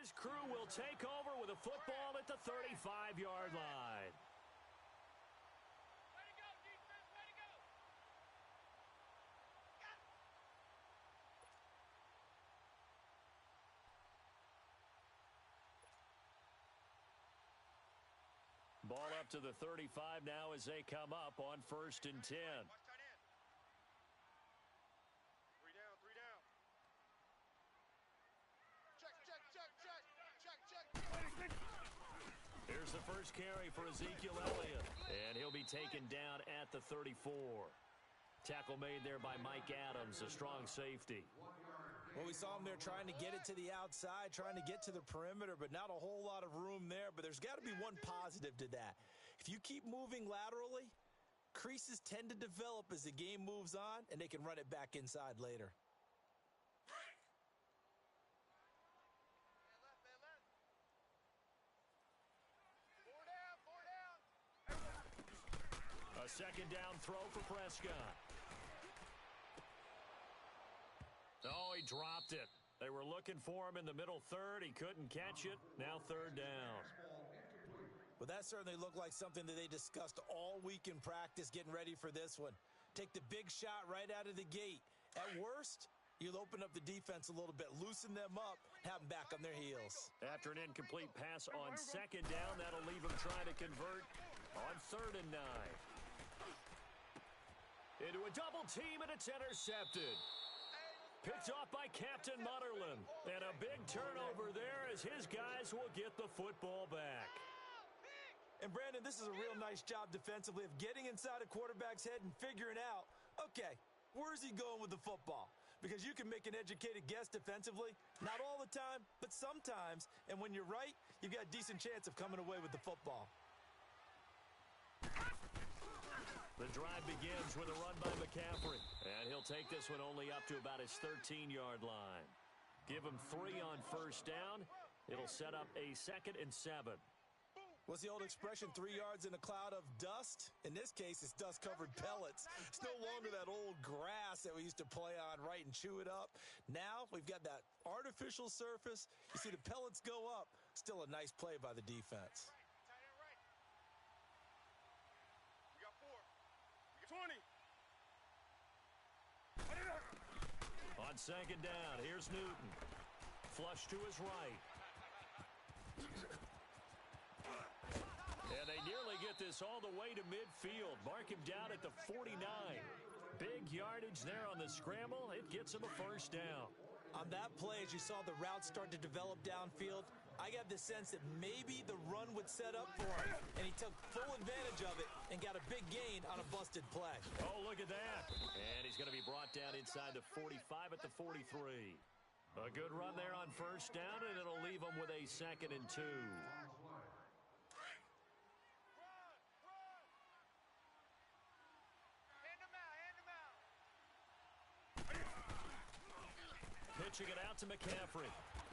his crew will take over with a football at the 35-yard line. Ball up to the 35 now as they come up on 1st and 10. Three down. Check. Here's the first carry for Ezekiel Elliott, and he'll be taken down at the 34. Tackle made there by Mike Adams, a strong safety. Well, we saw him there trying to get it to the outside, trying to get to the perimeter, but not a whole lot of room there. But there's got to be one positive to that. If you keep moving laterally, creases tend to develop as the game moves on, and they can run it back inside later. A second down throw for Prescott. Oh, he dropped it. They were looking for him in the middle third. He couldn't catch it. Now 3rd down. Well, that certainly looked like something that they discussed all week in practice getting ready for this one. Take the big shot right out of the gate. At worst, you'll open up the defense a little bit, loosen them up, have them back on their heels. After an incomplete pass on 2nd down, that'll leave him trying to convert on 3rd and 9. Into a double team, and it's intercepted. Picked off by Captain Mutterland. And a big turnover there as his guys will get the football back. And, Brandon, this is a real nice job defensively of getting inside a quarterback's head and figuring out, okay, where's he going with the football? Because you can make an educated guess defensively. Not all the time, but sometimes. And when you're right, you've got a decent chance of coming away with the football. The drive begins with a run by McCaffrey. And he'll take this one only up to about his 13-yard line. Give him 3 on 1st down. It'll set up a 2nd and 7. What's the old expression, 3 yards in a cloud of dust? In this case, it's dust-covered pellets. It's no longer that old grass that we used to play on, right, and chew it up. Now we've got that artificial surface. You see the pellets go up. Still a nice play by the defense. We got 4. We got 20. On 2nd down, here's Newton. Flush to his right. And they nearly get this all the way to midfield. Mark him down at the 49. Big yardage there on the scramble. It gets him a 1st down. On that play, as you saw the route start to develop downfield, I got the sense that maybe the run would set up for him, and he took full advantage of it and got a big gain on a busted play. Oh, look at that. And he's going to be brought down inside the 45 at the 43. A good run there on 1st down, and it'll leave him with a 2nd and 2. Pitching it out to McCaffrey.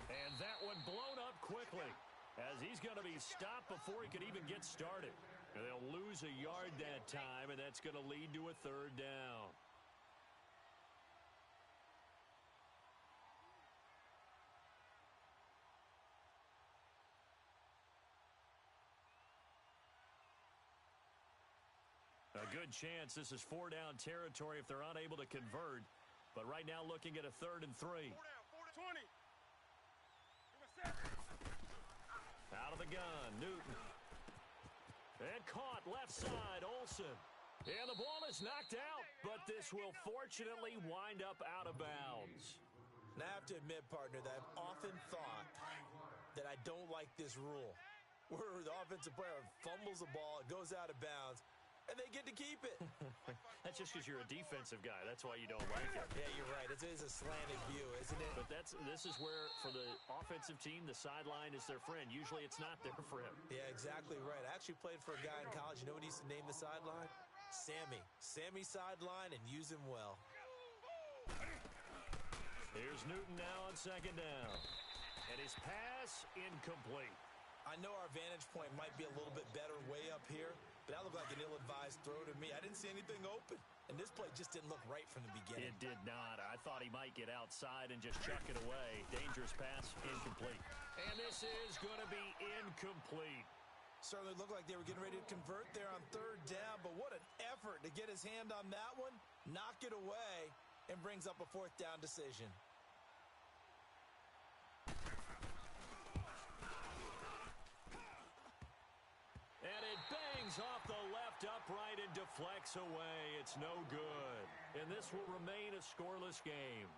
And that one blown up quickly as he's going to be stopped before he could even get started. And they'll lose a yard that time, and that's going to lead to a 3rd down. A good chance this is 4-down territory if they're unable to convert. But right now looking at a 3rd and 3. 4 down, 20. Out of the gun, Newton. And caught left side, Olsen. And the ball is knocked out, but this will fortunately wind up out of bounds. Now, I have to admit, partner, that I've often thought that I don't like this rule, where the offensive player fumbles the ball, it goes out of bounds, and they get to keep it. That's just because you're a defensive guy. That's why you don't like it. Yeah, you're right. It is a slanted view, isn't it? But this is where, for the offensive team, the sideline is their friend. Usually it's not their friend. Yeah, exactly right. I actually played for a guy in college. You know what he used to name the sideline? Sammy. Sammy sideline, and use him well. Here's Newton now on 2nd down. And his pass incomplete. I know our vantage point might be a little bit better way up here, but that looked like an ill-advised throw to me. I didn't see anything open, and this play just didn't look right from the beginning. It did not. I thought he might get outside and just chuck it away. Dangerous pass, incomplete. And this is going to be incomplete. Certainly looked like they were getting ready to convert there on third down, but what an effort to get his hand on that one, knock it away, and brings up a fourth down decision. And it bangs off the left upright and deflects away. It's no good. And this will remain a scoreless game.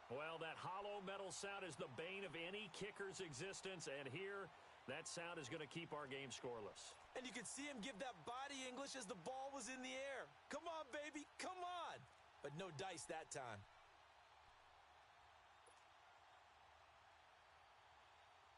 Well, that hollow metal sound is the bane of any kicker's existence, and here, that sound is going to keep our game scoreless. And you could see him give that body English as the ball was in the air. Come on, baby, come on. But no dice that time.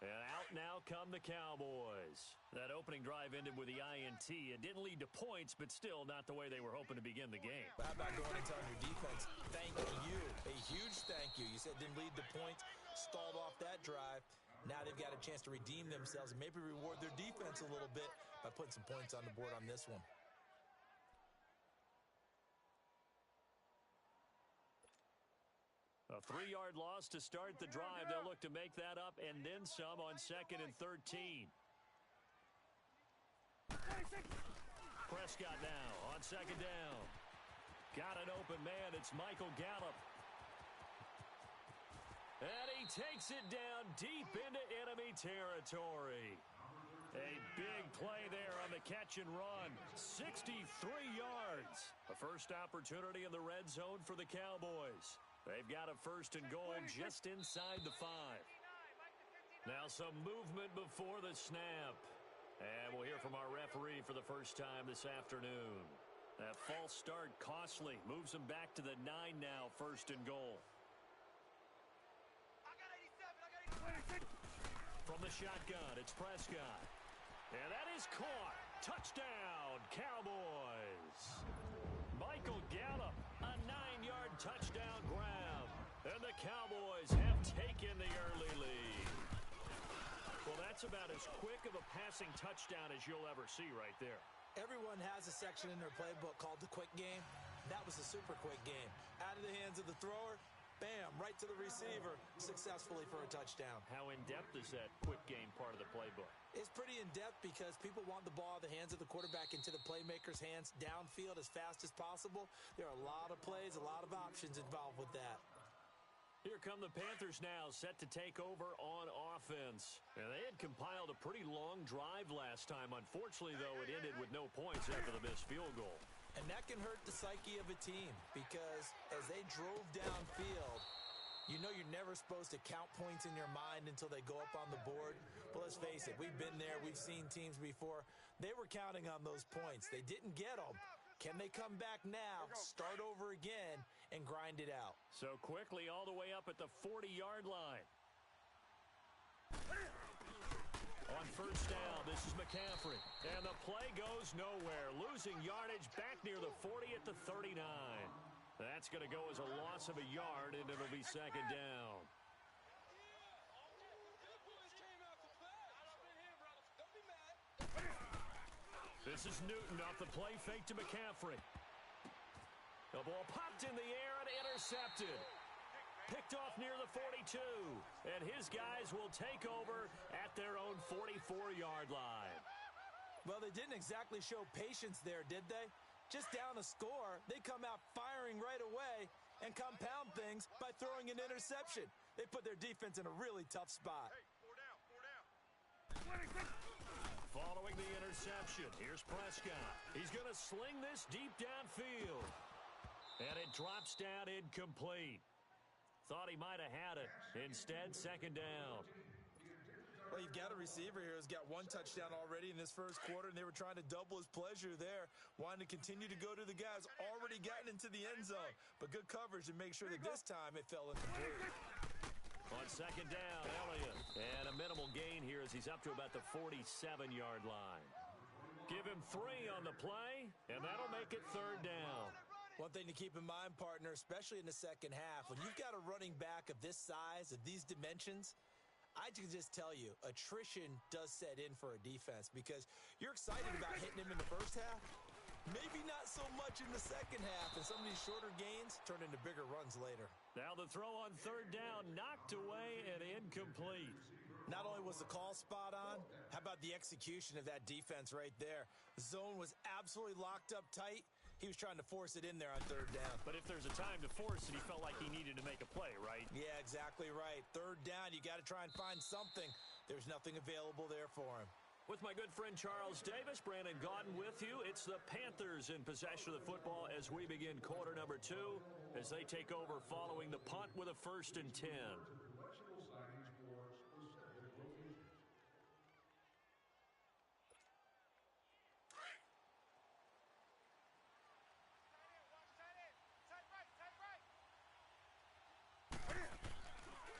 And out now come the Cowboys. That opening drive ended with the INT. It didn't lead to points, but still not the way they were hoping to begin the game. How about going and telling your defense, thank you, a huge thank you. You said didn't lead to points, stalled off that drive. Now they've got a chance to redeem themselves and maybe reward their defense a little bit by putting some points on the board on this one. A 3-yard loss to start the drive. They'll look to make that up and then some on 2nd and 13. Prescott now on 2nd down. Got an open man. It's Michael Gallup. And he takes it down deep into enemy territory. A big play there on the catch and run. 63 yards. A first opportunity in the red zone for the Cowboys. They've got a 1st and goal just inside the 5. Now some movement before the snap. And we'll hear from our referee for the first time this afternoon. That false start costly. Moves them back to the 9 now, 1st and goal. From the shotgun, it's Prescott. And that is caught. Touchdown, Cowboys. Michael Gallup, a 9-yard touchdown grab. And the Cowboys have taken the early lead. Well, that's about as quick of a passing touchdown as you'll ever see right there. Everyone has a section in their playbook called the quick game. That was a super quick game. Out of the hands of the thrower, bam, right to the receiver, successfully for a touchdown. How in-depth is that quick game part of the playbook? It's pretty in-depth because people want the ball in the hands of the quarterback into the playmaker's hands downfield as fast as possible. There are a lot of plays, a lot of options involved with that. Here come the Panthers now, set to take over on offense. And they had compiled a pretty long drive last time. Unfortunately, though, it ended with no points after the missed field goal. And that can hurt the psyche of a team because as they drove downfield, you know you're never supposed to count points in your mind until they go up on the board. But let's face it, we've been there. We've seen teams before. They were counting on those points. They didn't get them. Can they come back now, start over again, and grind it out? So quickly all the way up at the 40-yard line. On 1st down, this is McCaffrey. And the play goes nowhere. Losing yardage back near the 40 at the 39. That's going to go as a loss of a yard, and it'll be 2nd down. This is Newton off the play fake to McCaffrey. The ball popped in the air and intercepted. Picked off near the 42. And his guys will take over at their own 44-yard line. Well, they didn't exactly show patience there, did they? Just down a score, they come out firing right away and compound things by throwing an interception. They put their defense in a really tough spot. Hey, 4 down, 4 down. Following the interception, here's Prescott. He's going to sling this deep downfield. And it drops down incomplete. Thought he might have had it. Instead, 2nd down. Well, you've got a receiver here who's got 1 touchdown already in this first quarter, and they were trying to double his pleasure there, wanting to continue to go to the guys already gotten into the end zone. But good coverage to make sure that this time it fell incomplete. On 2nd down, Elliott. And a minimal gain here as he's up to about the 47-yard line. Give him 3 on the play, and that'll make it 3rd down. One thing to keep in mind, partner, especially in the second half, when you've got a running back of this size, of these dimensions, I can just tell you, attrition does set in for a defense because you're excited about hitting him in the first half. Maybe not so much in the second half, and some of these shorter gains turn into bigger runs later. Now the throw on 3rd down, knocked away and incomplete. Not only was the call spot on, how about the execution of that defense right there? The zone was absolutely locked up tight. He was trying to force it in there on third down. But if there's a time to force it, he felt like he needed to make a play, right? Yeah, exactly right. Third down, you got to try and find something. There's nothing available there for him. With my good friend Charles Davis, Brandon Gaudin with you. It's the Panthers in possession of the football as we begin quarter number 2 as they take over following the punt with a 1st and 10.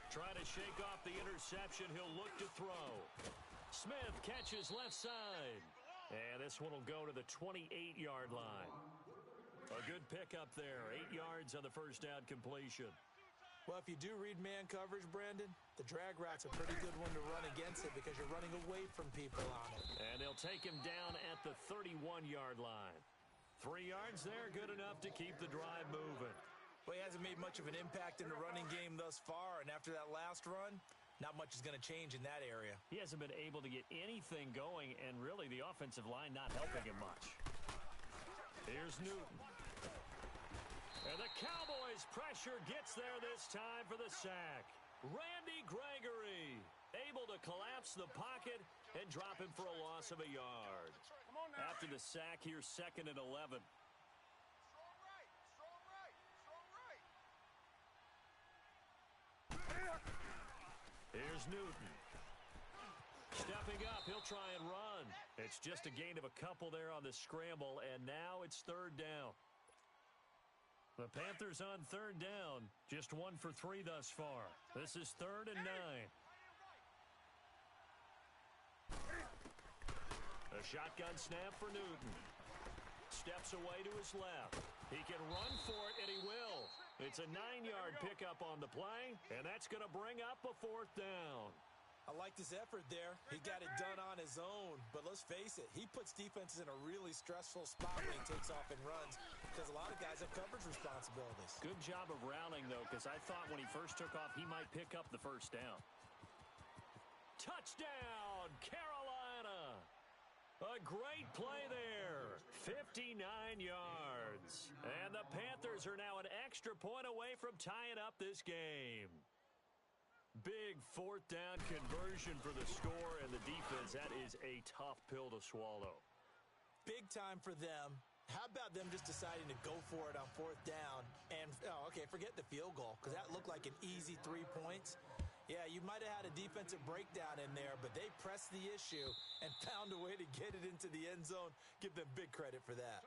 Try to shake off the interception. He'll look to throw. Smith catches left side. And this one will go to the 28-yard line. A good pickup there. 8 yards on the first down completion. Well, if you do read man coverage, Brandon, the drag route's a pretty good one to run against it because you're running away from people on it. And they'll take him down at the 31-yard line. 3 yards there, good enough to keep the drive moving. Well, he hasn't made much of an impact in the running game thus far, and after that last run, not much is going to change in that area. He hasn't been able to get anything going, and really the offensive line not helping him much. Here's Newton. And the Cowboys' pressure gets there this time for the sack. Randy Gregory able to collapse the pocket and drop him for a loss of a yard. After the sack, here's 2nd and 11. Here's Newton. Stepping up, he'll try and run. It's just a gain of a couple there on the scramble, and now it's 3rd down. The Panthers on 3rd down, just 1 for 3 thus far. This is 3rd and 9. A shotgun snap for Newton. Steps away to his left. He can run for it, and he will. It's a 9-yard pickup on the play, and that's going to bring up a 4th down. I like his effort there. He got it done on his own. But let's face it, he puts defenses in a really stressful spot when he takes off and runs because a lot of guys have coverage responsibilities. Good job of rounding, though, because I thought when he first took off, he might pick up the 1st down. Touchdown, Carolina! A great play there. 59 yards. And the Panthers are now an extra point away from tying up this game. Big 4th down conversion for the score, and the defense, that is a tough pill to swallow. Big time for them. How about them just deciding to go for it on 4th down? And, forget the field goal, because that looked like an easy 3 points. Yeah, you might have had a defensive breakdown in there, but they pressed the issue and found a way to get it into the end zone. Give them big credit for that.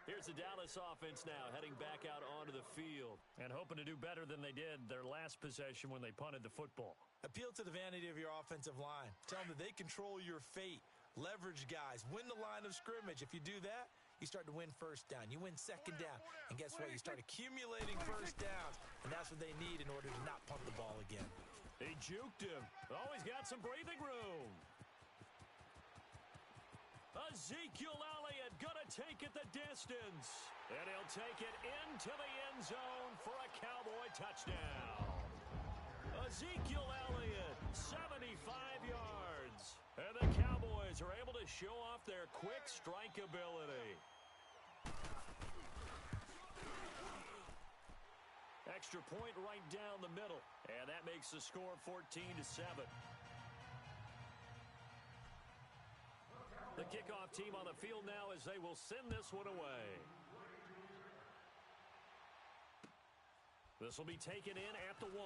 Here's the Dallas offense now, heading back out onto the field and hoping to do better than they did their last possession when they punted the football. Appeal to the vanity of your offensive line. Tell them that they control your fate. Leverage guys. Win the line of scrimmage. If you do that, you start to win 1st down. You win 2nd down. And guess what? You start accumulating 1st downs. And that's what they need in order to not punt the ball again. They juked him. Always got some breathing room. Ezekiel Elliott gonna take it the distance. And he'll take it into the end zone for a Cowboy touchdown. Ezekiel Elliott, 75 yards. And the Cowboys are able to show off their quick strike ability. Extra point right down the middle. And that makes the score 14-7. The kickoff team on the field now as they will send this one away. This will be taken in at the 1.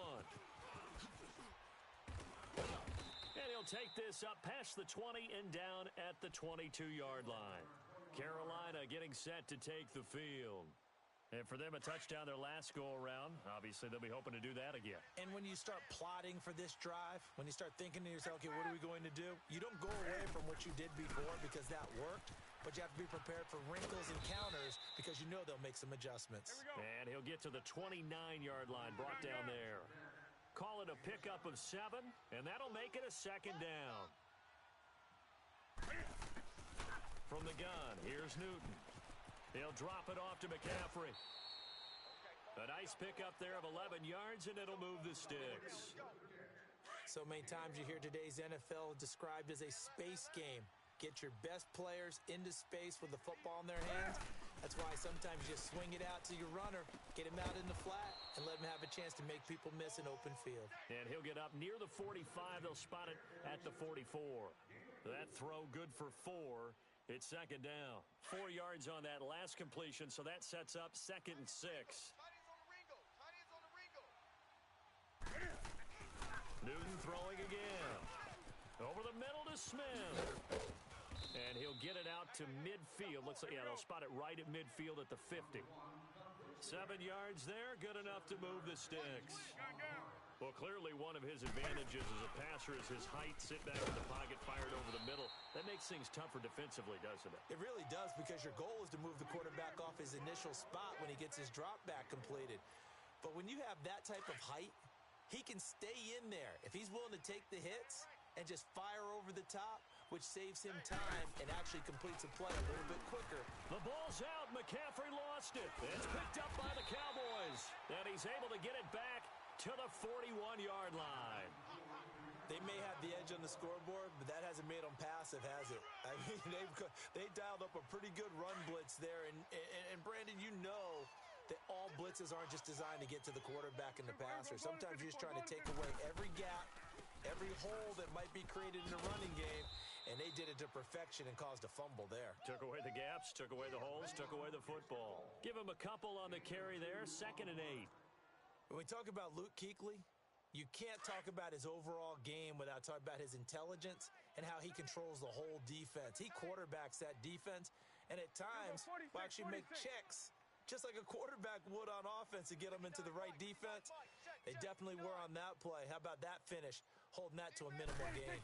And he'll take this up past the 20 and down at the 22-yard line. Carolina getting set to take the field. And for them, a touchdown their last go-around. Obviously, they'll be hoping to do that again. And when you start plotting for this drive, when you start thinking to yourself, okay, what are we going to do? You don't go away from what you did before because that worked, but you have to be prepared for wrinkles and counters because you know they'll make some adjustments. And he'll get to the 29-yard line, brought down there. Call it a pickup of 7, and that'll make it a 2nd down. From the gun, here's Newton. He'll drop it off to McCaffrey. A nice pickup there of 11 yards, and it'll move the sticks. So many times you hear today's NFL described as a space game. Get your best players into space with the football in their hands. That's why sometimes you just swing it out to your runner, get him out in the flat, and let him have a chance to make people miss an open field. And he'll get up near the 45. They'll spot it at the 44. That throw good for 4. It's second down. 4 yards on that last completion, so that sets up 2nd and 6. Newton throwing again. Over the middle to Smith. And he'll get it out to midfield. Looks like, yeah, they'll spot it right at midfield at the 50. 7 yards there, good enough to move the sticks. Well, clearly one of his advantages as a passer is his height. Sit back in the pocket, fired over the middle. That makes things tougher defensively, doesn't it? It really does, because your goal is to move the quarterback off his initial spot when he gets his drop back completed. But when you have that type of height, he can stay in there if he's willing to take the hits and just fire over the top, which saves him time and actually completes a play a little bit quicker. The ball's out. McCaffrey lost it. It's picked up by the Cowboys. And he's able to get it back to the 41-yard line. They may have the edge on the scoreboard, but that hasn't made them passive, has it? I mean, they dialed up a pretty good run blitz there. And Brandon, you know that all blitzes aren't just designed to get to the quarterback and the passer. Sometimes you're just trying to take away every gap, every hole that might be created in the running game, and they did it to perfection and caused a fumble there. Took away the gaps, took away the holes, took away the football. Give him a couple on the carry there, 2nd and 8. When we talk about Luke Kuechly, you can't talk about his overall game without talking about his intelligence and how he controls the whole defense. He quarterbacks that defense, and at times will actually make checks, just like a quarterback would on offense, to get them into the right defense. They definitely were on that play. How about that finish, holding that to a minimal gain?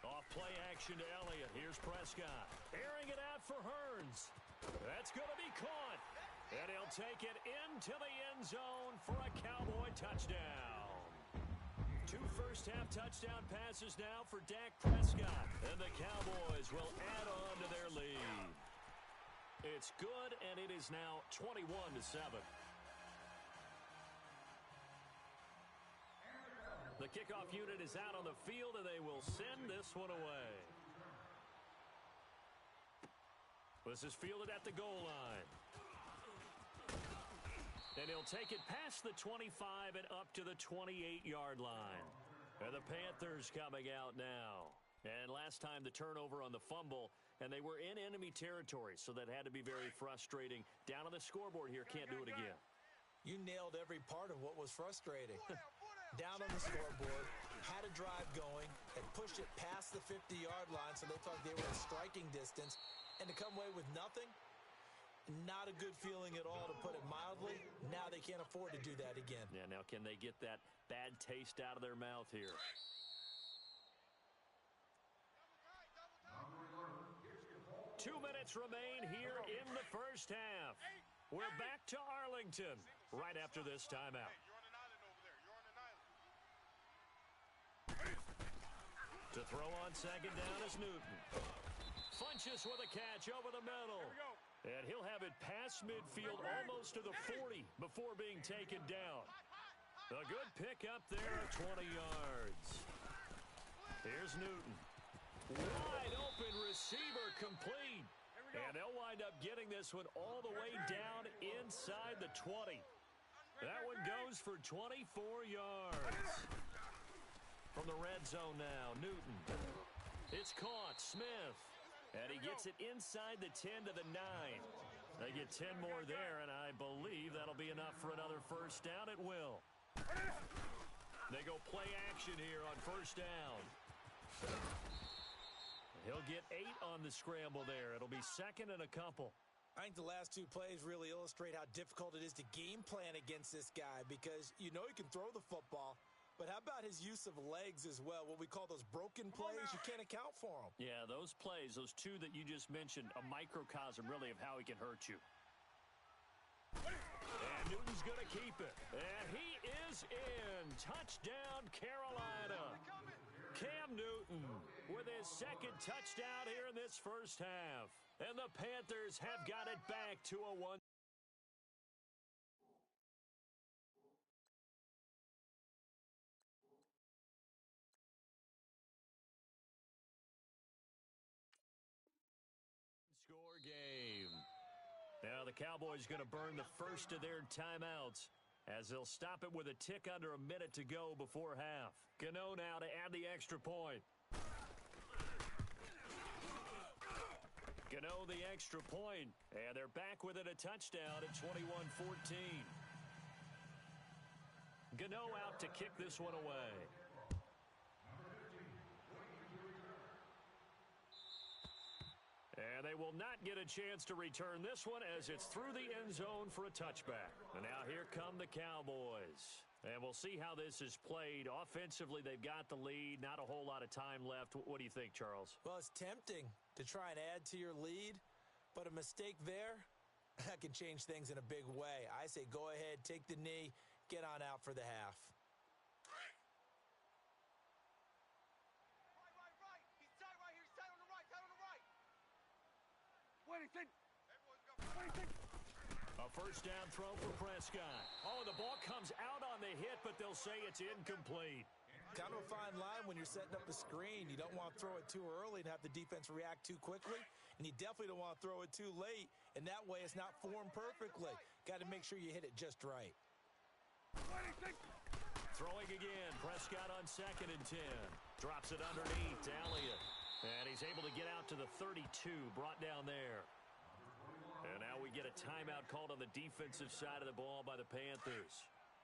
Off play action to Elliott. Here's Prescott. Airing it out for Hearns. That's going to be caught. And he'll take it into the end zone for a Cowboy touchdown. 2 first-half touchdown passes now for Dak Prescott. And the Cowboys will add on to their lead. It's good, and it is now 21-7. The kickoff unit is out on the field, and they will send this one away. This is fielded at the goal line. And he'll take it past the 25 and up to the 28-yard line. And the Panthers coming out now. And last time the turnover on the fumble, and they were in enemy territory, so that had to be very frustrating. Down on the scoreboard here, can't do it again. You nailed every part of what was frustrating. Down on the scoreboard, had a drive going, and pushed it past the 50-yard line, so they thought they were in striking distance. And to come away with nothing, not a good feeling at all, to put it mildly. Now they can't afford to do that again. Yeah, now can they get that bad taste out of their mouth here? Two minutes remain here in the first half. We're back to Arlington right after this timeout. You're on an island over there. You're on an island. To throw on second down is Newton. Funches with a catch over the middle. And he'll have it past midfield almost to the 40 before being taken down. A good pick up there at 20 yards. Here's Newton. Wide open receiver complete. And they'll wind up getting this one all the way down inside the 20. That one goes for 24 yards. From the red zone now, Newton. It's caught, Smith. And he gets it inside the 10 to the 9. They get 10 more there, and I believe that'll be enough for another first down. It will. They go play action here on first down. He'll get 8 on the scramble there. It'll be 2nd and a couple. I think the last 2 plays really illustrate how difficult it is to game plan against this guy, because you know he can throw the football, but how about his use of legs as well? What we call those broken plays, you can't account for them. Yeah, those plays, those 2 that you just mentioned, a microcosm really of how he can hurt you. And Newton's going to keep it. And he is in. Touchdown, Carolina. Cam Newton with his 2nd touchdown here in this first half. And the Panthers have got it back to a 1. the Cowboys going to burn the first of their timeouts as they'll stop it with a tick under a minute to go before half. Gano now to add the extra point. Gano the extra point, and they're back within a touchdown at 21-14. Gano out to kick this one away. And they will not get a chance to return this one as it's through the end zone for a touchback. And now here come the Cowboys. And we'll see how this is played. Offensively, they've got the lead. Not a whole lot of time left. What do you think, Charles? Well, it's tempting to try and add to your lead, but a mistake there, that can change things in a big way. I say go ahead, take the knee, get on out for the half. Right. He's tight right here. He's tight on the right. Tight on the right. A first down throw for Prescott. Oh, the ball comes out on the hit, but they'll say it's incomplete. Kind of a fine line when you're setting up a screen. You don't want to throw it too early and have the defense react too quickly, and you definitely don't want to throw it too late, and that way it's not formed perfectly. Got to make sure you hit it just right. Throwing again, Prescott on 2nd and 10. Drops it underneath to Elliott. And he's able to get out to the 32, brought down there. And now we get a timeout called on the defensive side of the ball by the Panthers,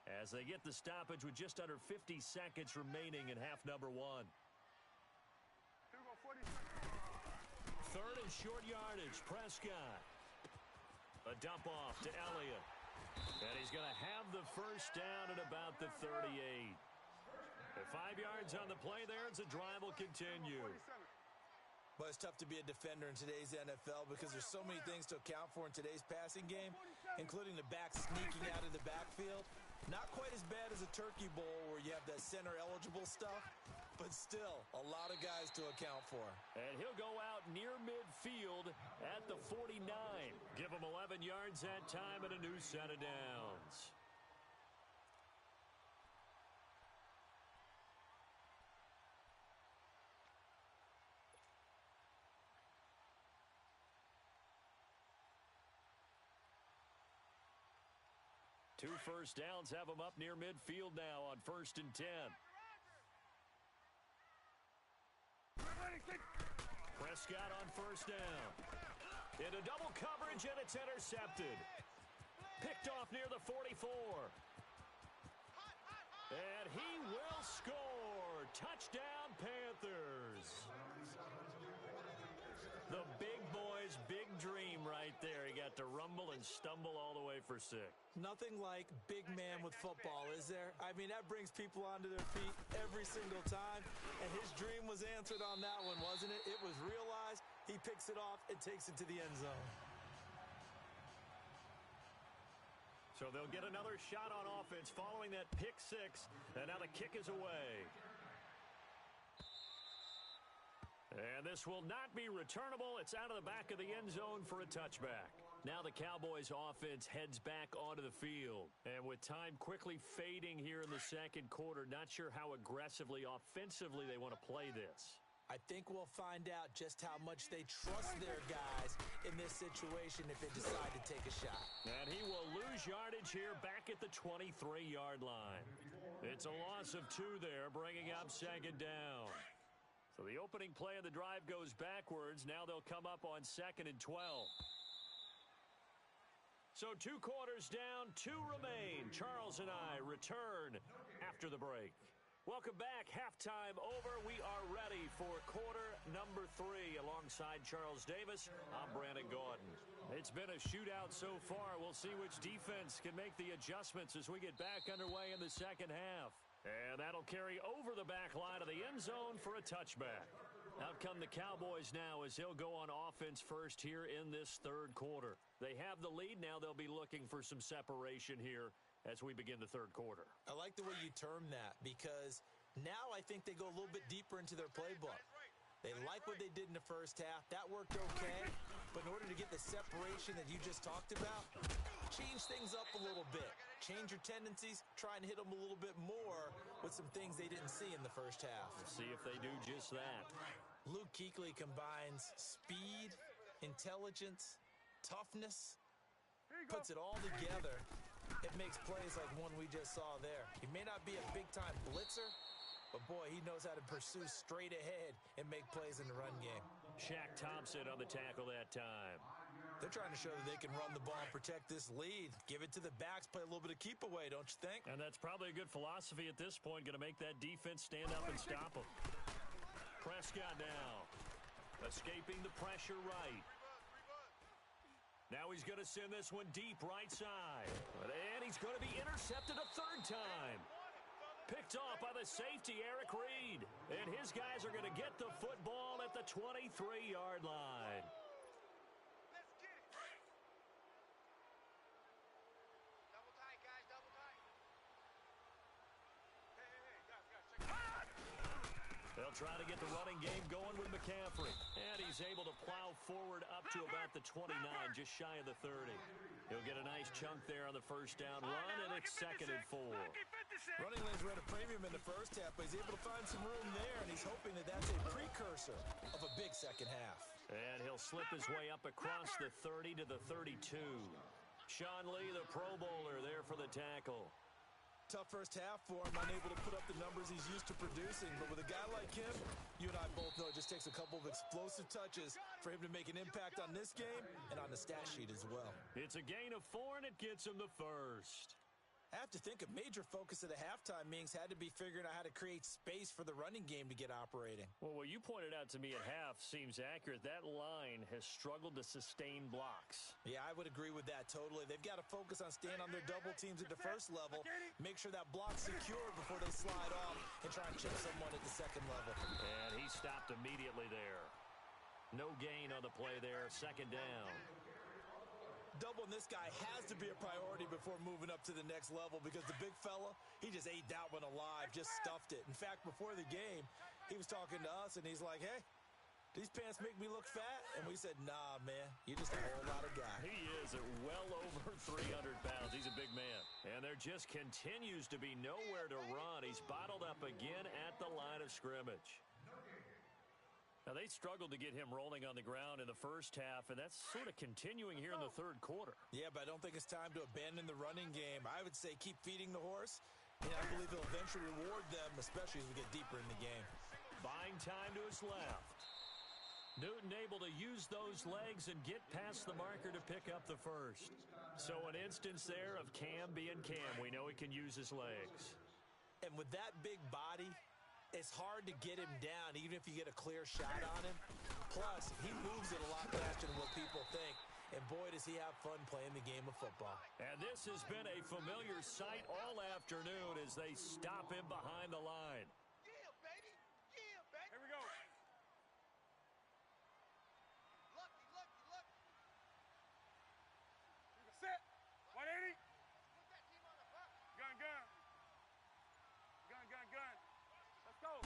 as they get the stoppage with just under 50 seconds remaining in half number 1. Third and short yardage, Prescott. A dump off to Elliott. And he's going to have the first down at about the 38. 5 yards on the play there as the drive will continue. But it's tough to be a defender in today's NFL because there's so many things to account for in today's passing game, including the back sneaking out of the backfield. Not quite as bad as a turkey bowl where you have that center-eligible stuff, but still a lot of guys to account for. And he'll go out near midfield at the 49. Give him 11 yards that time and a new set of downs. Two first downs have him up near midfield now on 1st and 10. Prescott on first down. Into double coverage, and it's intercepted. Picked off near the 44. And he will score. Touchdown, Panthers. The big boy's big dream right there. He got to rumble and stumble all the way for 6. Nothing like big man with football, is there? I mean, that brings people onto their feet every single time, and his dream was answered on that one, wasn't it? It was realized. He picks it off and takes it to the end zone. So they'll get another shot on offense following that pick 6, and now the kick is away. And this will not be returnable. It's out of the back of the end zone for a touchback. Now the Cowboys offense heads back onto the field. And with time quickly fading here in the second quarter, not sure how aggressively, offensively they want to play this. I think we'll find out just how much they trust their guys in this situation if they decide to take a shot. And he will lose yardage here back at the 23-yard line. It's a loss of 2 there, bringing up 2nd down. So the opening play of the drive goes backwards. Now they'll come up on 2nd and 12. So 2 quarters down, 2 remain. Charles and I return after the break. Welcome back. Halftime over. We are ready for quarter number 3. Alongside Charles Davis, I'm Brandon Gordon. It's been a shootout so far. We'll see which defense can make the adjustments as we get back underway in the second half. And that'll carry over the back line of the end zone for a touchback. Out come the Cowboys now as they'll go on offense first here in this third quarter. They have the lead now. They'll be looking for some separation here as we begin the third quarter. I like the way you term that because now I think they go a little bit deeper into their playbook. They like what they did in the first half. That worked okay. But in order to get the separation that you just talked about, change things up a little bit. Change your tendencies. Try and hit them a little bit more with some things they didn't see in the first half. We'll see if they do just that. Luke Kuechly combines speed, intelligence, toughness, puts it all together, it makes plays like one we just saw there. He may not be a big-time blitzer, but boy, he knows how to pursue straight ahead and make plays in the run game. Shaq Thompson on the tackle that time. They're trying to show that they can run the ball and protect this lead. Give it to the backs, play a little bit of keep away, don't you think? And that's probably a good philosophy at this point, going to make that defense stand up and stop them. Prescott now, escaping the pressure right. Now he's going to send this one deep right side. And he's going to be intercepted a third time. Picked off by the safety, Eric Reed. And his guys are going to get the football at the 23-yard line. Let's get it. Double tight, guys, double tight. Hey, guys, check it out. They'll try to get the running game going with McCaffrey. And he's able to plow forward up to about the 29, just shy of the 30. He'll get a nice chunk there on the first down run, and it's 2nd and 4. Running lanes were at a premium in the first half, but he's able to find some room there, and he's hoping that that's a precursor of a big second half. And he'll slip his way up across the 30 to the 32. Sean Lee, the Pro Bowler, there for the tackle. Tough first half for him, unable to put up the numbers he's used to producing. But with a guy like him, you and I both know it just takes a couple of explosive touches for him to make an impact on this game and on the stat sheet as well. It's a gain of 4, and it gets him the first. I have to think a major focus of the halftime meetings had to be figuring out how to create space for the running game to get operating. Well, what you pointed out to me at half seems accurate. That line has struggled to sustain blocks. Yeah, I would agree with that totally. They've got to focus on staying on their double teams at the first level, make sure that block's secure before they slide off and try and chip someone at the second level. And he stopped immediately there. No gain on the play there, 2nd down. Doubling this guy has to be a priority before moving up to the next level because the big fella, he just ate that one alive, just stuffed it. In fact, before the game, he was talking to us, and he's like, hey, these pants make me look fat? And we said, nah, man, you're just a whole lot of guy. He is at well over 300 pounds. He's a big man. And there just continues to be nowhere to run. He's bottled up again at the line of scrimmage. Now, they struggled to get him rolling on the ground in the first half, and that's sort of continuing here in the third quarter. Yeah, but I don't think it's time to abandon the running game. I would say keep feeding the horse, and I believe he'll eventually reward them, especially as we get deeper in the game. Buying time to his left. Newton able to use those legs and get past the marker to pick up the first. So an instance there of Cam being Cam. We know he can use his legs. And with that big body, it's hard to get him down, even if you get a clear shot on him. Plus, he moves it a lot faster than what people think. And boy, does he have fun playing the game of football. And this has been a familiar sight all afternoon as they stop him behind the line. Yeah, baby. Yeah, baby. Here we go. Lucky. Set. 180. Put that team on the block. Gun. Let's go.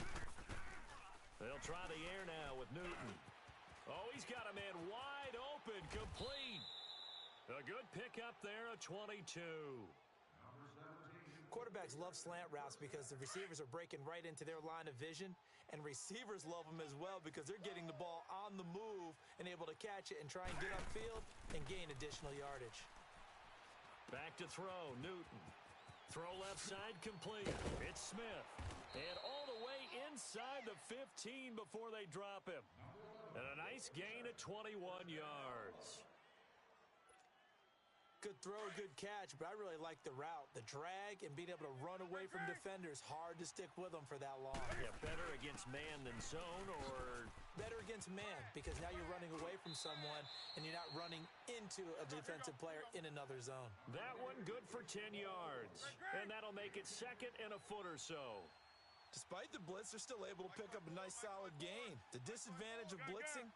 They'll try the air now with Newton. Oh, he's got a man wide open, complete. A good pickup there, a 22. Quarterbacks love slant routes because the receivers are breaking right into their line of vision, and receivers love them as well because they're getting the ball on the move and able to catch it and try and get upfield and gain additional yardage. Back to throw, Newton. Throw left side complete. It's Smith. And all the way inside the 15 before they drop him. And a nice gain of 21 yards. Good throw, good catch, but I really like the route. The drag and being able to run away from defenders, hard to stick with them for that long. Yeah, better against man than zone, or better against man because now you're running away from someone and you're not running into a defensive player in another zone. That one good for 10 yards. And that'll make it 2nd and a foot or so. Despite the blitz, they're still able to pick up a nice solid gain. The disadvantage of blitzing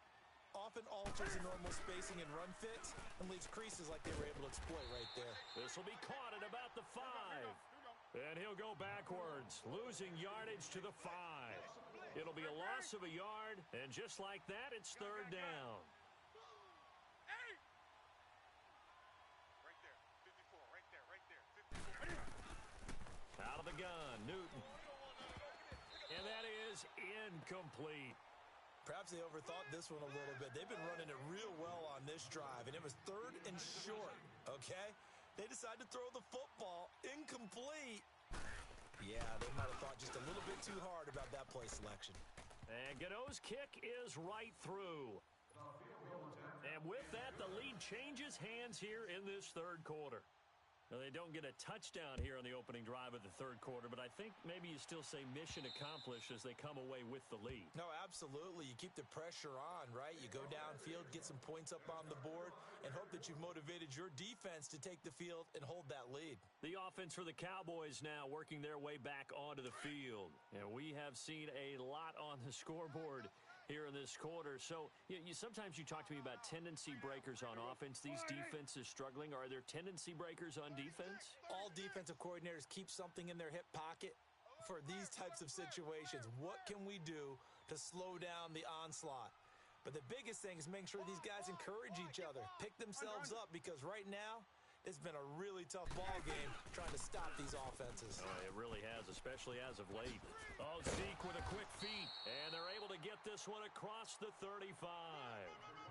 often alters the normal spacing and run fits and leaves creases like they were able to exploit right there. This will be caught at about the 5. And he'll go backwards, losing yardage to the 5. It'll be a loss of a yard, and just like that, it's 3rd down. Right there. 54. Right there. 54. Out of the gun, Newton. And that is incomplete. Perhaps they overthought this one a little bit. They've been running it real well on this drive, and it was 3rd and short. Okay? They decide to throw the football incomplete. Yeah, they might have thought just a little bit too hard about that play selection. And Godot's kick is right through. And with that, the lead changes hands here in this third quarter. Now, they don't get a touchdown here on the opening drive of the third quarter, but I think maybe you still say mission accomplished as they come away with the lead. No, absolutely. You keep the pressure on, right? You go downfield, get some points up on the board, and hope that you've motivated your defense to take the field and hold that lead. The offense for the Cowboys now working their way back onto the field. And we have seen a lot on the scoreboard here in this quarter. So sometimes you talk to me about tendency breakers on offense. These defenses struggling. Are there tendency breakers on defense? All defensive coordinators keep something in their hip pocket for these types of situations. What can we do to slow down the onslaught? But the biggest thing is making sure these guys encourage each other, pick themselves up, because right now it's been a really tough ball game trying to stop these offenses. Oh, it really has, especially as of late. Oh, Zeke with a quick feed, and they're able to get this one across the 35.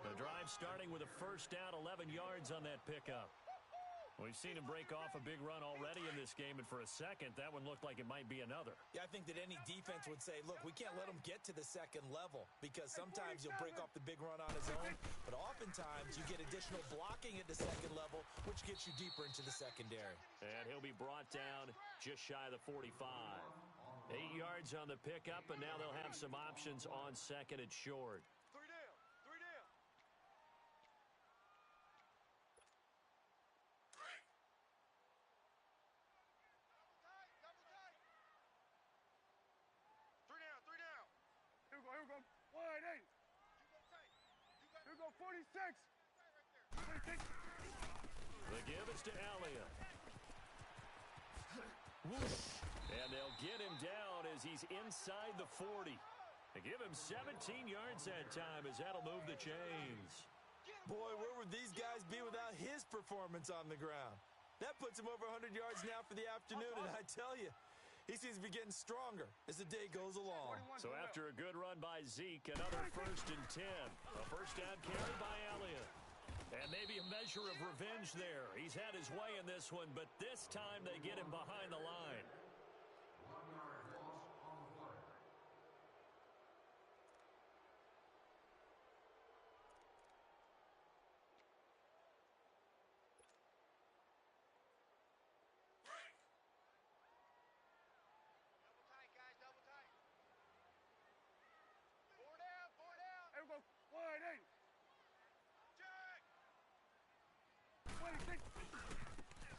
The drive starting with a first down, 11 yards on that pickup. We've seen him break off a big run already in this game, and for a second, that one looked like it might be another. Yeah, I think that any defense would say, look, we can't let him get to the second level, because sometimes he'll break off the big run on his own, but oftentimes you get additional blocking at the second level, which gets you deeper into the secondary. And he'll be brought down just shy of the 45. 8 yards on the pickup, and now they'll have some options on second and short. Three down. Three down. Three down. Three down. Here we go. Here we go. Wide eight. Here we go. 46. 46. The give is to Elliott. Whoosh. And they'll get him down as he's inside the 40. They give him 17 yards that time as that'll move the chains. Boy, where would these guys be without his performance on the ground? That puts him over 100 yards now for the afternoon, and I tell you, he seems to be getting stronger as the day goes along. So after a good run by Zeke, another 1st and 10. A first down carry by Elliott. And maybe a measure of revenge there. He's had his way in this one, but this time they get him behind the line. Double tight, guys. Double tight. Four down. Four down. Here we go. Wide eight. Jack. 26.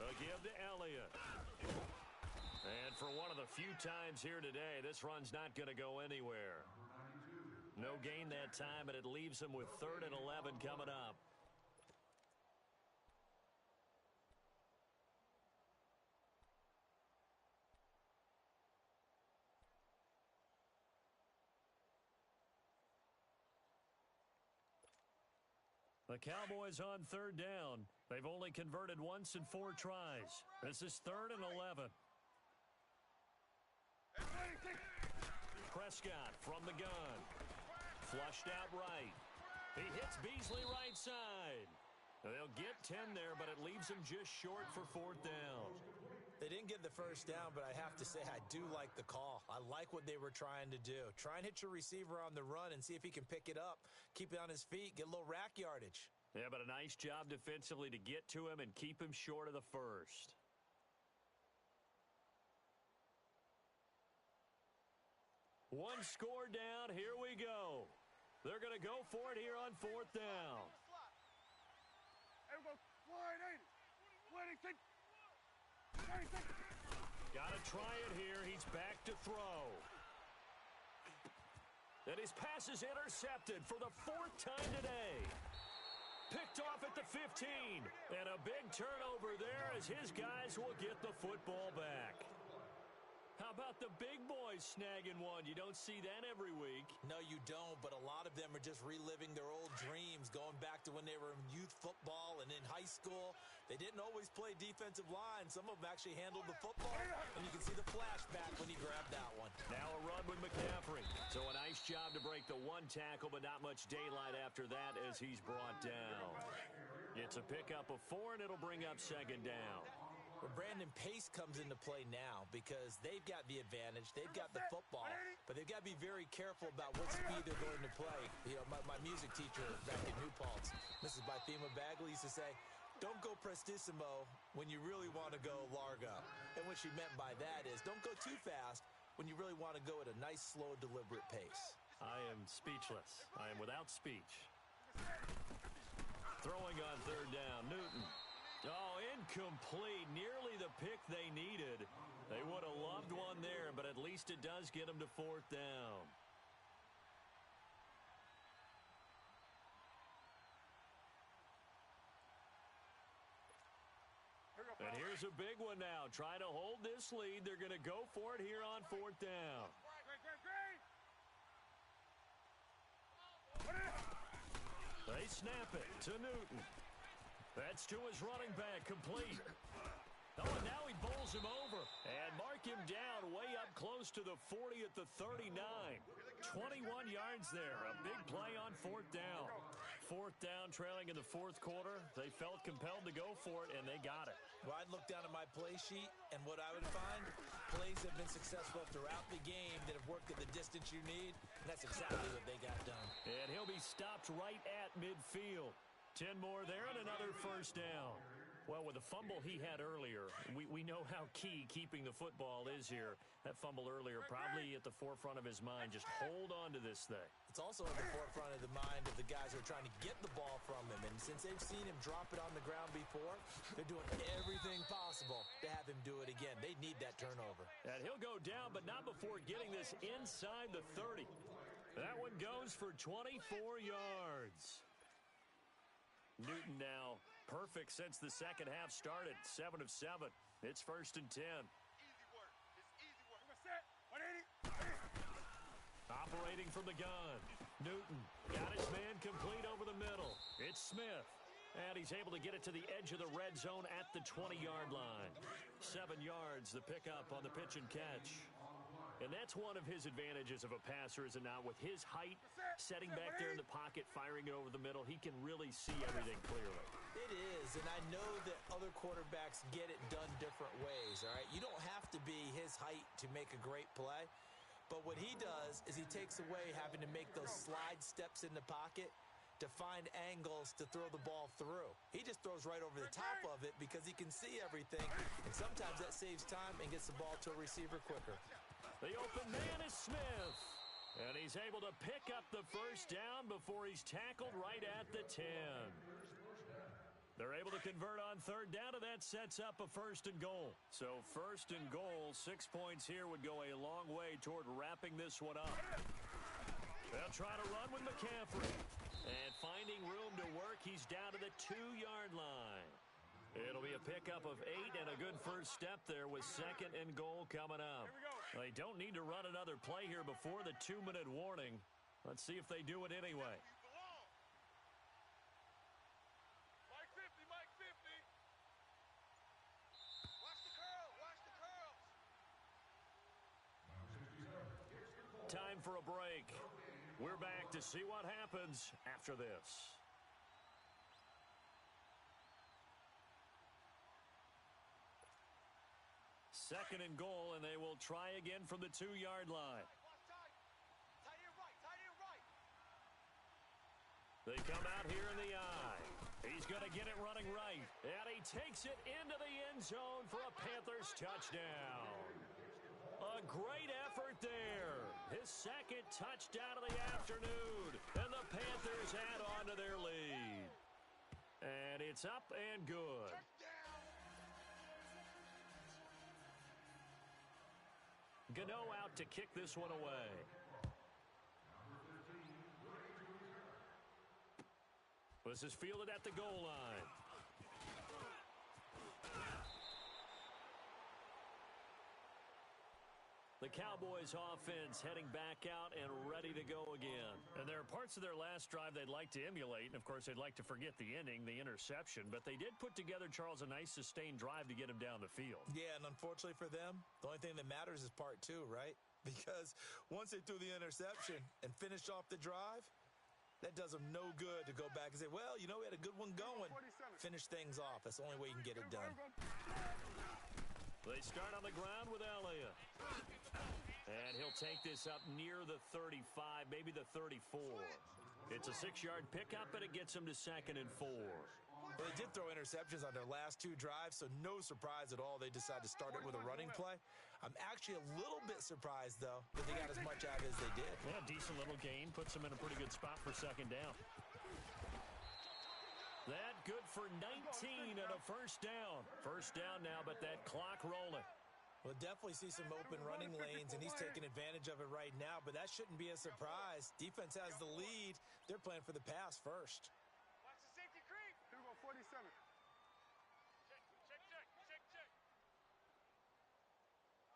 A give to Elliott. And for one of the few times here today, this run's not going to go anywhere. No gain that time, and it leaves him with 3rd and 11 coming up. The Cowboys on 3rd down. They've only converted once in 4 tries. This is 3rd and 11. Prescott from the gun. Flushed out right. He hits Beasley right side. They'll get 10 there, but it leaves him just short for 4th down. They didn't get the first down, but I have to say I do like the call. I like what they were trying to do. Try and hit your receiver on the run and see if he can pick it up, keep it on his feet, get a little rack yardage. Yeah, but a nice job defensively to get to him and keep him short of the first. One score down. Here we go. They're going to go for it here on 4th down. Here we go. Wide eight. 26. 26. Got to try it here. He's back to throw. And his pass is intercepted for the 4th time today. Picked off at the 15. And a big turnover there as his guys will get the football back. How about the big boys snagging one? You don't see that every week. No, you don't, but a lot of them are just reliving their old dreams, going back to when they were in youth football and in high school. They didn't always play defensive line. Some of them actually handled the football, and you can see the flashback when he grabbed that one. Now a run with McCaffrey. So a nice job to break the 1 tackle, but not much daylight after that as he's brought down. It's a pickup of 4, and it'll bring up second down. Well, Brandon, pace comes into play now because they've got the advantage. They've got the football, but they've got to be very careful about what speed they're going to play. You know, my music teacher back in New Paltz, Mrs. Bythema Bagley, used to say, don't go prestissimo when you really want to go largo. And what she meant by that is don't go too fast when you really want to go at a nice, slow, deliberate pace. I am speechless. I am without speech. Throwing on third down, Newton. Oh, incomplete. Nearly the pick they needed. They would have loved one there, but at least it does get them to fourth down. And here's a big one now. Trying to hold this lead. They're going to go for it here on fourth down. They snap it to Newton. That's to his running back, complete. Oh, and now he bowls him over. And mark him down way up close to the 40 at the 39. 21 yards there. A big play on fourth down. Fourth down, trailing in the fourth quarter. They felt compelled to go for it, and they got it. Well, I'd look down at my play sheet, and what I would find, plays have been successful throughout the game that have worked at the distance you need, and that's exactly what they got done. And he'll be stopped right at midfield. 10 more there and another first down. Well, with the fumble he had earlier, we know how key keeping the football is here. That fumble earlier probably at the forefront of his mind. Just hold on to this thing. It's also at the forefront of the mind of the guys who are trying to get the ball from him. And since they've seen him drop it on the ground before, they're doing everything possible to have him do it again. They need that turnover. And he'll go down, but not before getting this inside the 30. That one goes for 24 yards. Newton now perfect since the second half started. 7 of 7. It's first and 10. Easy work. It's easy work. We're set. 180. Operating from the gun. Newton got his man complete over the middle. It's Smith. And he's able to get it to the edge of the red zone at the 20-yard line. 7 yards, the pickup on the pitch and catch. And that's one of his advantages of a passer, is it not? With his height, setting back there in the pocket, firing it over the middle, he can really see everything clearly. It is, and I know that other quarterbacks get it done different ways, all right? You don't have to be his height to make a great play, but what he does is he takes away having to make those slide steps in the pocket to find angles to throw the ball through. He just throws right over the top of it because he can see everything, and sometimes that saves time and gets the ball to a receiver quicker. The open man is Smith. And he's able to pick up the first down before he's tackled right at the 10. They're able to convert on third down, and that sets up a first and goal. So first and goal, 6 points here would go a long way toward wrapping this one up. They'll try to run with McCaffrey. And finding room to work, he's down to the 2-yard line. It'll be a pickup of 8 and a good first step there with second and goal coming up. They don't need to run another play here before the 2-minute warning. Let's see if they do it anyway. Mike 50, Mike 50. Watch the curl, watch the curls. Time for a break. We're back to see what happens after this. Second and goal, and they will try again from the 2-yard line. They come out here in the eye. He's going to get it running right. And he takes it into the end zone for a Panthers touchdown. A great effort there. His second touchdown of the afternoon. And the Panthers add on to their lead. And it's up and good. Gano out to kick this one away. This is fielded at the goal line. The Cowboys offense heading back out and ready to go again. And there are parts of their last drive they'd like to emulate. And, of course, they'd like to forget the ending, the interception. But they did put together, Charles, a nice sustained drive to get him down the field. Yeah, and unfortunately for them, the only thing that matters is part 2, right? Because once they threw the interception and finished off the drive, That does them no good to go back and say, well, you know, we had a good one going. Finish things off. That's the only way you can get it done. They start on the ground with Elliott. And he'll take this up near the 35, maybe the 34. It's a 6-yard pickup, and it gets him to 2nd and 4. Well, they did throw interceptions on their last 2 drives, so no surprise at all they decided to start it with a running play. I'm actually a little bit surprised, though, that they got as much out of it as they did. Yeah, decent little gain. Puts them in a pretty good spot for 2nd down. That good for 19 and a 1st down. 1st down now, but that clock rolling. We'll definitely see some open running lanes, and he's taking advantage of it right now, but that shouldn't be a surprise. Defense has the lead. They're playing for the pass first. Watch the safety creep. Here we go, 47. Check.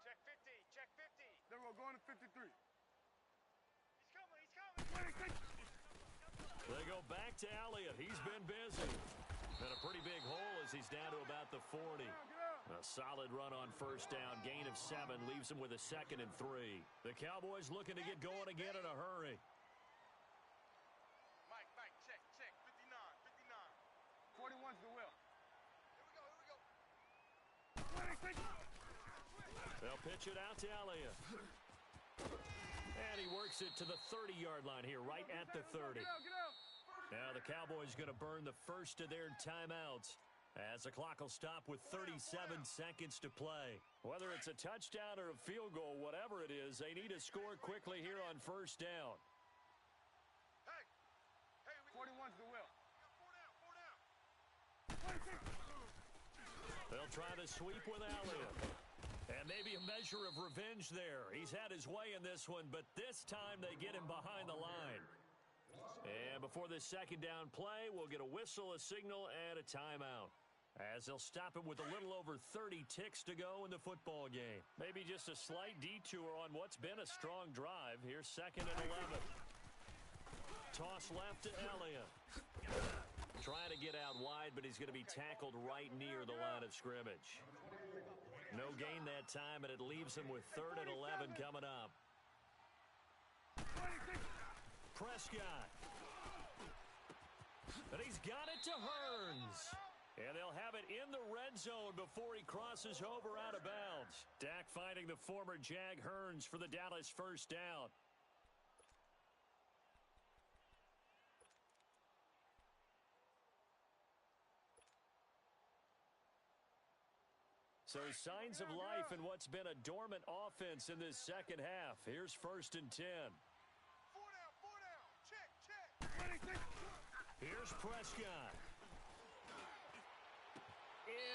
Check 50. Check 50. Then we're going to 53. He's coming. 26. They go back to Elliott. He's been busy. And a pretty big hole as he's down to about the 40. A solid run on 1st down. Gain of 7 leaves him with a 2nd and 3. The Cowboys looking to get going again in a hurry. Mike, check. 59. 41's the will. Here we go. 26. They'll pitch it out to Elliott. And he works it to the 30-yard line here, right at the 30. Get out. Now the Cowboys going to burn the first of their timeouts as the clock will stop with 37 seconds to play. Whether it's a touchdown or a field goal, whatever it is, they need to score quickly here on 1st down. Hey, 41's the will. 4 down. 26. They'll try to sweep with Elliott. And maybe a measure of revenge there. He's had his way in this one, but this time they get him behind the line. And before this 2nd down play, we'll get a whistle, a signal, and a timeout, as they'll stop him with a little over 30 ticks to go in the football game. Maybe just a slight detour on what's been a strong drive. Here's 2nd and 11. Toss left to Elliott. Trying to get out wide, but he's going to be tackled right near the line of scrimmage. No gain that time, and it leaves him with 3rd and 11 coming up. Prescott. And he's got it to Hearns. And they'll have it in the red zone before he crosses over out of bounds. Dak finding the former Jag Hearns for the Dallas 1st down. So signs of life in what's been a dormant offense in this 2nd half. Here's 1st and 10. 4 down. Check. Here's Prescott.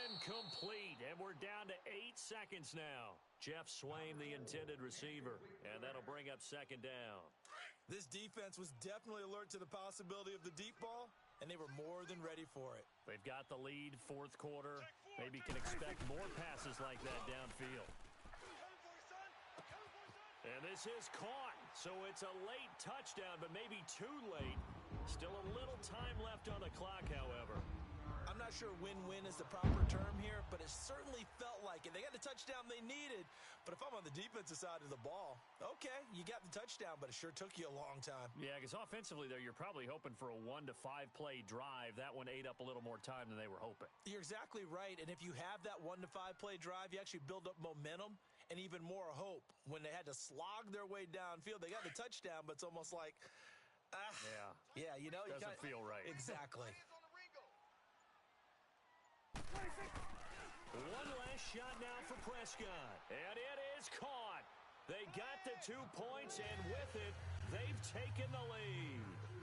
Incomplete, and we're down to 8 seconds now. Jeff Swain, the intended receiver, and that'll bring up 2nd down. This defense was definitely alert to the possibility of the deep ball, and they were more than ready for it. They've got the lead, 4th quarter. Maybe can expect more passes like that downfield. And this is caught, so it's a late touchdown, but maybe too late. Still a little time left on the clock, however. I'm not sure win-win is the proper term here, but it certainly felt like it. They got the touchdown they needed, but if I'm on the defensive side of the ball, okay, you got the touchdown, but it sure took you a long time. Yeah, because offensively there, you're probably hoping for a 1 to 5 play drive. That one ate up a little more time than they were hoping. You're exactly right, and if you have that 1 to 5 play drive, you actually build up momentum and even more hope. When they had to slog their way downfield, they got the touchdown, but it's almost like, yeah, you know, doesn't feel right. Exactly. One last shot now for Prescott, and it is caught. They got the 2 points, and with it, they've taken the lead.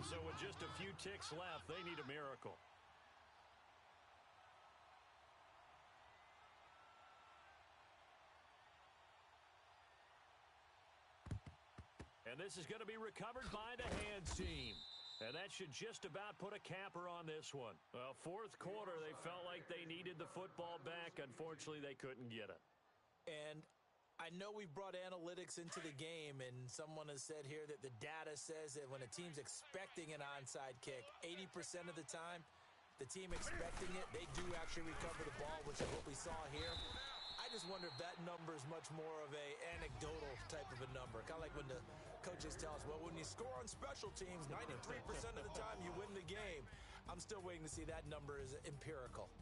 So with just a few ticks left, they need a miracle. And this is going to be recovered by the hands team. And that should just about put a capper on this one. Well, 4th quarter, they felt like they needed the football back. Unfortunately, they couldn't get it. And I know we've brought analytics into the game, and someone has said here that the data says that when a team's expecting an onside kick, 80% of the time, the team expecting it, they do actually recover the ball, which is what we saw here. I just wonder if that number is much more of a anecdotal type of a number. Kind of like when the coaches tell us, well, when you score on special teams, 93% of the time you win the game. I'm still waiting to see that number is empirical.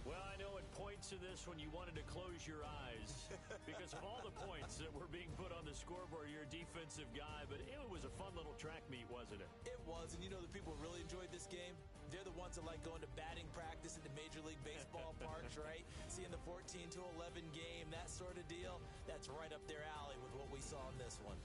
Well, I know at points in this when you wanted to close your eyes because of all the points that were being put on the scoreboard. You're a defensive guy, but it was a fun little track meet, wasn't it? It was, and you know the people who really enjoyed this game? They're the ones that like going to batting practice at the Major League Baseball parks, right? Seeing the 14-11 game, that sort of deal. That's right up their alley with what we saw in this one.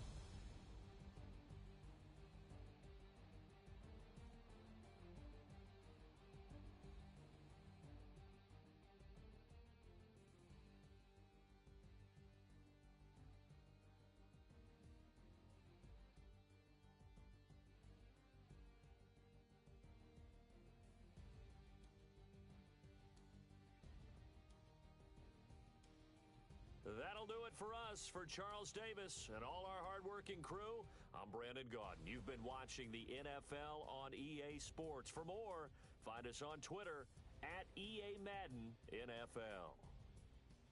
That'll do it for us. For Charles Davis and all our hardworking crew, I'm Brandon Gaudin. You've been watching the NFL on EA Sports. For more, find us on Twitter at EA Madden NFL.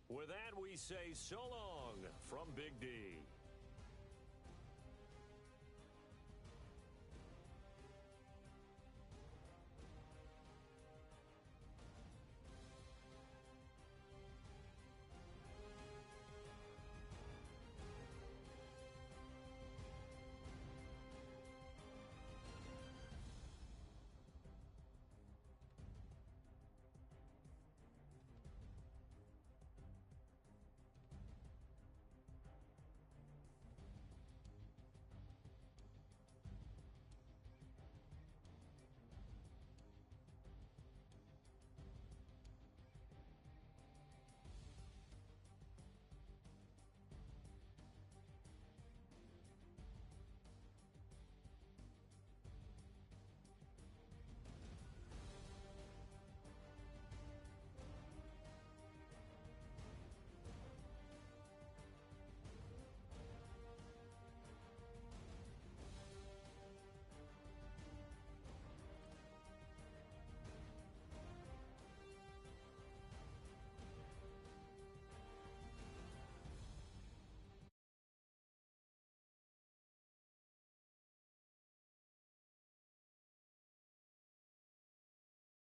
With that, we say so long from Big D.